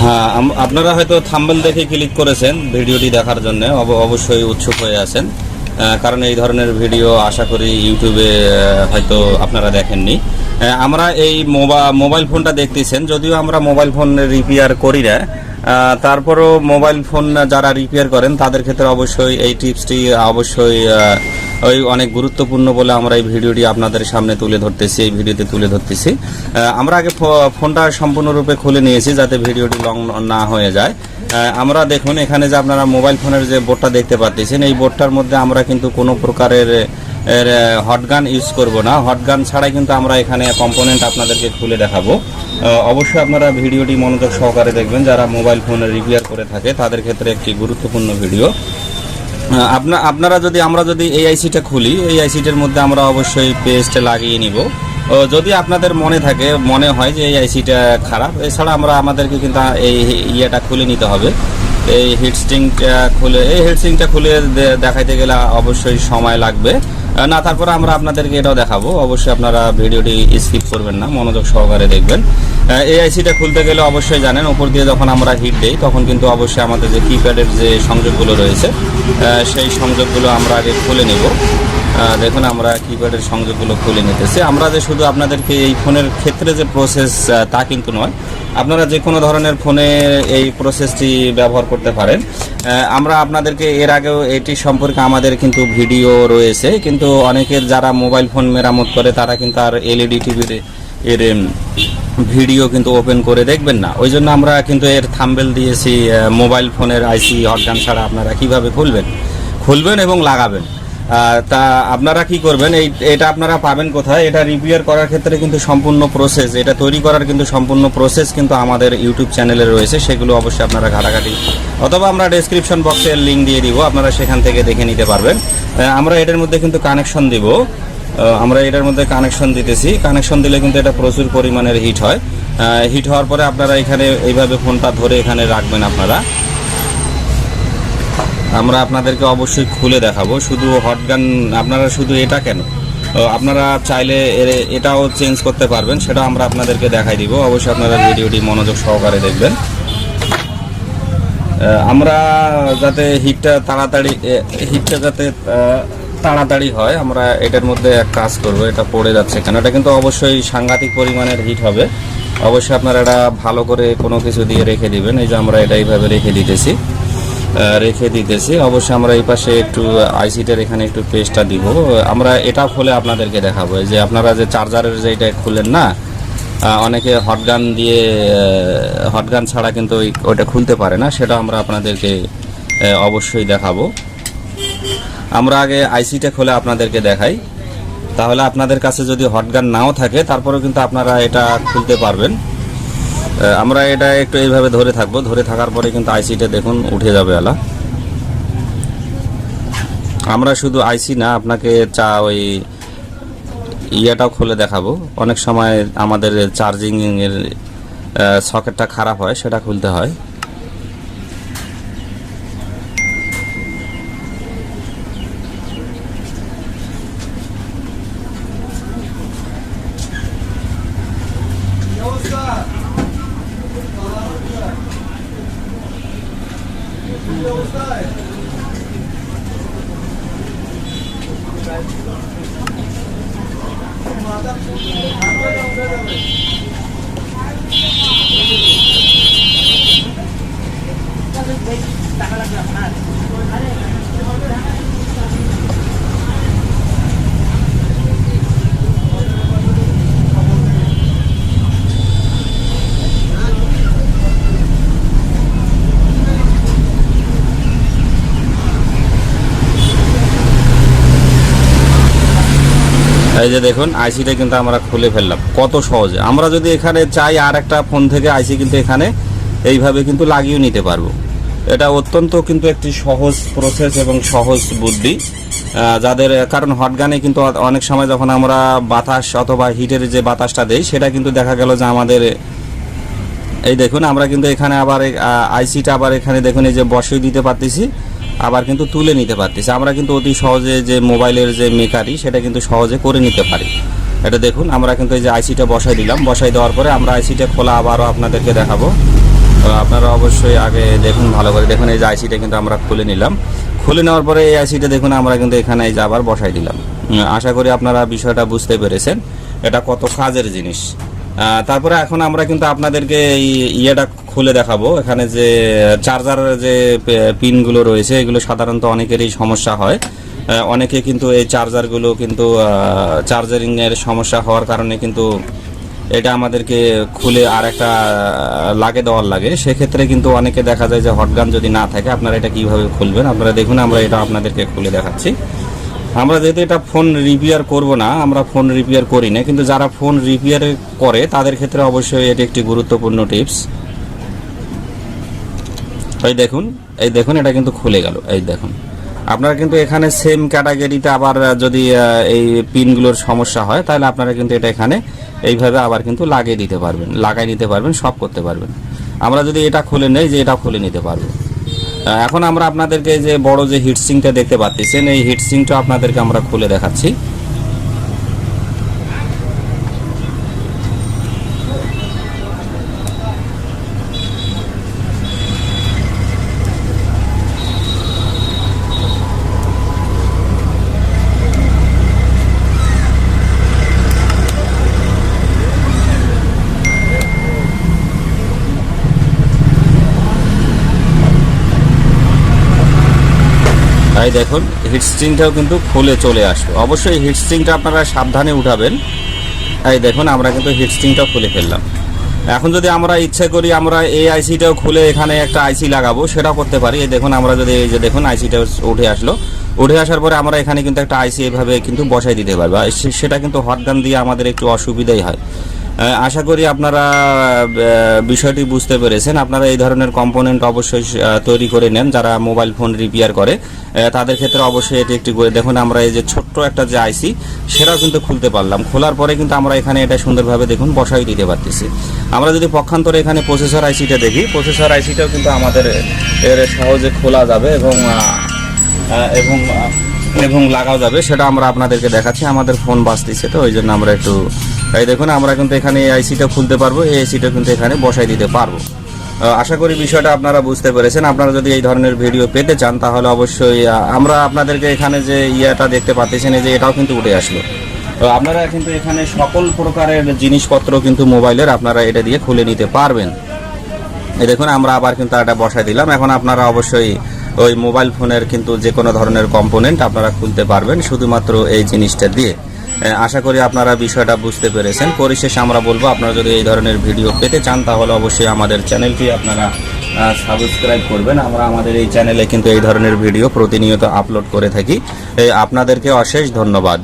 হ্যাঁ, আপনারা হয়তো থাম্বনেল দেখে ক্লিক করেছেন ভিডিওটি দেখার জন্য, অবশ্যই উৎসুক হয়ে আছেন, কারণ এই ধরনের ভিডিও আশা করি ইউটিউবে হয়তো আপনারা দেখেননি। আমরা এই মোবাইল ফোনটা দেখতেছেন, যদিও আমরা মোবাইল ফোন রিপেয়ার করি না, তারপরও মোবাইল ফোন যারা রিপেয়ার করেন তাদের ক্ষেত্রে অবশ্যই এই টিপসটি অবশ্যই ওই অনেক গুরুত্বপূর্ণ বলে আমরা এই ভিডিওটি আপনাদের সামনে তুলে ধরতেছি, এই ভিডিওতে তুলে ধরতেছি। আমরা আগে ফোনটা সম্পূর্ণরূপে খুলে নিয়েছি যাতে ভিডিওটি লং না হয়ে যায়। আমরা দেখুন এখানে যে আপনারা মোবাইল ফোনের যে বোর্ডটা দেখতে পাচ্ছেন, এই বোর্ডটার মধ্যে আমরা কিন্তু কোনো প্রকারের হটগান ইউজ করব না। হটগান ছাড়াই কিন্তু আমরা এখানে কম্পোনেন্ট আপনাদেরকে খুলে দেখাবো। অবশ্যই আপনারা ভিডিওটি মনোযোগ সহকারে দেখবেন, যারা মোবাইল ফোনের রিপেয়ার করে থাকে তাদের ক্ষেত্রে একটি গুরুত্বপূর্ণ ভিডিও। আমরা যদি এই আইসিটা খুলি, এই আইসিটার মধ্যে আমরা অবশ্যই পেস্ট লাগিয়ে নিব। যদি আপনাদের মনে হয় যে এই আইসিটা খারাপ, এছাড়া আমাদেরকে কিন্তু এই ইয়েটা খুলে নিতে হবে। এই হিটসিংটা খুলে দেখাইতে গেলে অবশ্যই সময় লাগবে না, তারপরে আমরা আপনাদেরকে এটাও দেখাবো। অবশ্যই আপনারা ভিডিওটি স্কিপ করবেন না, মনোযোগ সহকারে দেখবেন। এই আইসিটা খুলতে গেলে অবশ্যই জানেন, উপর দিয়ে যখন আমরা হিট দেই তখন কিন্তু অবশ্যই আমাদের যে কিপ্যাডের যে সংযোগগুলো রয়েছে সেই সংযোগগুলো আমরা আগে খুলে নেব। দেখুন আমরা কিপ্যাডের সংযোগগুলো খুলে নিতেছি। আমরা যে শুধু আপনাদেরকে এই ফোনের ক্ষেত্রে যে প্রসেস তা কিন্তু নয়, আপনারা যে কোনো ধরনের ফোনে এই প্রসেসটি ব্যবহার করতে পারেন। আমরা আপনাদেরকে এর আগেও এটি সম্পর্কে আমাদের কিন্তু ভিডিও রয়েছে, কিন্তু অনেকের যারা মোবাইল ফোন মেরামত করে তারা কিন্তু আর এলইডি টিভির এর ভিডিও কিন্তু ওপেন করে দেখবেন না। ওই জন্য আমরা কিন্তু এর থাম্বনেল দিয়েছি মোবাইল ফোনের আইসি হটগান ছাড়া আপনারা কিভাবে খুলবেন এবং লাগাবেন। তা আপনারা কি করবেন, এটা আপনারা পাবেন কোথায়? এটা রিপেয়ার করার ক্ষেত্রে কিন্তু সম্পূর্ণ প্রসেস, এটা তৈরি করার কিন্তু সম্পূর্ণ প্রসেস কিন্তু আমাদের ইউটিউব চ্যানেলে রয়েছে, সেগুলো অবশ্যই আপনারা ঘাটাঘাটি অথবা আমরা ডেসক্রিপশন বক্সের লিঙ্ক দিয়ে দিব, আপনারা সেখান থেকে দেখে নিতে পারবেন। আমরা এটার মধ্যে কিন্তু কানেকশন দিব, আমরা এটার মধ্যে কানেকশন দিতেছি। কানেকশন দিলে কিন্তু এটা প্রচুর পরিমাণের হিট হয়। হিট হওয়ার পরে আপনারা এখানে এইভাবে ফোনটা ধরে এখানে রাখবেন। আমরা আপনাদেরকে অবশ্যই খুলে দেখাবো। শুধু হটগান আপনারা শুধু এটা কেন, আপনারা চাইলে এটাও চেঞ্জ করতে পারবেন, সেটা আমরা আপনাদেরকে দেখাই দিব। অবশ্যই আপনারা ভিডিওটি মনোযোগ সহকারে দেখবেন। আমরা যাতে হিটটা যাতে তাড়াতাড়ি হয়, আমরা এটার মধ্যে এক কাজ করব। এটা পড়ে যাচ্ছে কেন, এটা কিন্তু অবশ্যই সাংঘাতিক পরিমাণের হিট হবে। অবশ্যই আপনারা এটা ভালো করে কোনো কিছু দিয়ে রেখে দিবেন। এই যে আমরা এটা এইভাবে রেখে দিতেছি। অবশ্যই আমরা এই পাশে একটু আইসিটার এখানে একটু পেস্টটা দিব। আমরা এটা খুলে আপনাদেরকে দেখাবো যে আপনারা যে চার্জারের যে এটা খুলেন না, অনেকে হটগান ছাড়া কিন্তু ওইটা খুলতে পারে না, সেটা আমরা আপনাদেরকে অবশ্যই দেখাবো। আমরা আগে আইসিটা খুলে আপনাদেরকে দেখাই, তাহলে আপনাদের কাছে যদি হটগান নাও থাকে তারপরেও কিন্তু আপনারা এটা খুলতে পারবেন। আমরা এটা একটু এইভাবে ধরে থাকবো, ধরে থাকার পরে কিন্তু আইসিটা দেখুন উঠে যাবে আলা। আমরা শুধু আইসি না, আপনাকে ওই ইয়েটাও খুলে দেখাবো। অনেক সময় আমাদের চার্জিং এর সকেটটা খারাপ হয়, সেটা খুলতে হয়। এই যে দেখুন আইসিটা কিন্তু আমরা খুলে ফেললাম কত সহজে। আমরা যদি এখানে চাই আর একটা ফোন থেকে আইসি কিন্তু এখানে এইভাবে কিন্তু লাগিয়ে নিতে পারবো। এটা অত্যন্ত কিন্তু একটি সহজ প্রসেস এবং সহজ বুদ্ধি যাদের, কারণ হটগানে কিন্তু অনেক সময় যখন আমরা বাতাস অথবা হিটের যে বাতাসটা দেই সেটা কিন্তু দেখা গেল যে আমাদের এই দেখুন আমরা কিন্তু এখানে আবার আইসিটা আবার এখানে দেখুন এই যে বসিয়ে দিতে পারতেছি, আবার কিন্তু তুলে নিতে পারতেছি। আমরা কিন্তু অতি সহজে যে মোবাইলের যে মেকারি সেটা কিন্তু সহজে করে নিতে পারি। এটা দেখুন আমরা কিন্তু এই যে আইসিটা বসাই দিলাম, বসাই দেওয়ার পরে আমরা আইসিটা খোলা আবারও আপনাদেরকে দেখাবো। আপনারা অবশ্যই আগে দেখুন, ভালো করে দেখুন। এই যে আইসিটা কিন্তু আমরা খুলে নিলাম। খুলে নেওয়ার পরে এই আইসিটা দেখুন আমরা কিন্তু এখানে এই যে আবার বসাই দিলাম। আশা করি আপনারা বিষয়টা বুঝতে পেরেছেন এটা কত কাজের জিনিস। তারপরে এখন আমরা কিন্তু আপনাদেরকে এই ইয়েটা খুলে দেখাবো। এখানে যে চার্জারের যে পিনগুলো রয়েছে এগুলো সাধারণত অনেকেরই সমস্যা হয়। অনেকে কিন্তু এই চার্জারগুলো কিন্তু চার্জারিংয়ের সমস্যা হওয়ার কারণে কিন্তু এটা আমাদেরকে খুলে আর একটা দেওয়ার লাগে। সেক্ষেত্রে কিন্তু অনেকে দেখা যায় যে হটগান যদি না থাকে, আপনারা এটা কিভাবে খুলবেন আপনারা দেখুন। আমরা এটা আপনাদেরকে খুলে দেখাচ্ছি। আমরা যেহেতু এটা ফোন রিপেয়ার করব না, আমরা ফোন রিপেয়ার করি না, কিন্তু যারা ফোন রিপেয়ার করে তাদের ক্ষেত্রে অবশ্যই এটি একটি গুরুত্বপূর্ণ টিপস। এই দেখুন এটা কিন্তু খুলে গেল। এই দেখুন আপনারা কিন্তু এখানে সেম ক্যাটাগরিতে আবার যদি এই পিনগুলোর সমস্যা হয় তাহলে আপনারা কিন্তু এটা এখানে এইভাবে আবার কিন্তু লাগাই নিতে পারবেন, সব করতে পারবেন। আমরা যদি এটা খুলে নেই, যে এটা খুলে নিতে পারবো। এখন আমরা আপনাদেরকে যে বড় যে হিটসিংটা দেখতে পাচ্ছেন, এই হিটসিংটা আপনাদেরকে আমরা খুলে দেখাচ্ছি। এই দেখুন হিটস্ট্রিংটাও কিন্তু খুলে চলে আসবে। অবশ্যই হিটস্ট্রিংটা আপনারা সাবধানে উঠাবেন। এই দেখুন আমরা কিন্তু হিটস্ট্রিংটাও খুলে ফেললাম। এখন যদি আমরা ইচ্ছে করি আমরা এই আইসিটাও খুলে এখানে একটা আইসি লাগাবো, সেটাও করতে পারি। এই দেখুন আমরা যদি এই যে দেখুন আইসিটা উঠে আসলো, উঠে আসার পরে আমরা এখানে কিন্তু একটা আইসি এইভাবে কিন্তু বসাই দিতে পারবো। সেটা কিন্তু হটগান দিয়ে আমাদের একটু অসুবিধাই হয়। আশা করি আপনারা বিষয়টি বুঝতে পেরেছেন। আপনারা এই ধরনের কম্পোনেন্ট অবশ্যই তৈরি করে নেন যারা মোবাইল ফোন রিপেয়ার করে, তাদের ক্ষেত্রে অবশ্যই এটি একটি দেখুন আমরা এই যে ছোট্ট একটা যে আইসি সেটাও কিন্তু খুলতে পারলাম। খোলার পরে কিন্তু আমরা এখানে এটা সুন্দরভাবে দেখুন বসাই দিতে পারতেছি। আমরা যদি পক্ষান্তরে এখানে প্রসেসর আইসিটা দেখি, প্রসেসর আইসিটাও কিন্তু আমাদের এর সহজে খোলা যাবে এবং লাগাও যাবে। সেটা আমরা আপনাদেরকে দেখাচ্ছি। আমাদের ফোন বাজতেছে তো ওই জন্য আমরা একটু এই দেখুন আমরা কিন্তু এখানে এই আইসিটা খুলতে পারবো, এই আইসিটা কিন্তু এখানে বসাই দিতে পারবো। আশা করি বিষয়টা আপনারা বুঝতে পেরেছেন। আপনারা যদি এই ধরনের ভিডিও পেতে চান তাহলে অবশ্যই আমরা আপনাদেরকে এখানে যে ইয়েটা দেখতে পাচ্ছেন এই যে এটাও কিন্তু উঠে আসলো। তো আপনারা কিন্তু এখানে সকল প্রকারের জিনিসপত্র কিন্তু মোবাইলের আপনারা এটা দিয়ে খুলে নিতে পারবেন। এই দেখুন আমরা আবার কিন্তু এটা বসাই দিলাম। এখন আপনারা অবশ্যই ওই মোবাইল ফোনের কিন্তু যে কোনো ধরনের কম্পোনেন্ট আপনারা খুলতে পারবেন শুধুমাত্র এই জিনিসটা দিয়ে। আশা করি আপনারা বিষয়টা বুঝতে পেরেছেন। পরিশেষে আমরা বলবো আপনারা যদি এই ধরনের ভিডিও পেতে চান তাহলে অবশ্যই আমাদের চ্যানেলটি আপনারা সাবস্ক্রাইব করবেন। আমরা আমাদের এই চ্যানেলে কিন্তু এই ধরনের ভিডিও প্রতিনিয়ত আপলোড করে থাকি। আপনাদেরকে অশেষ ধন্যবাদ।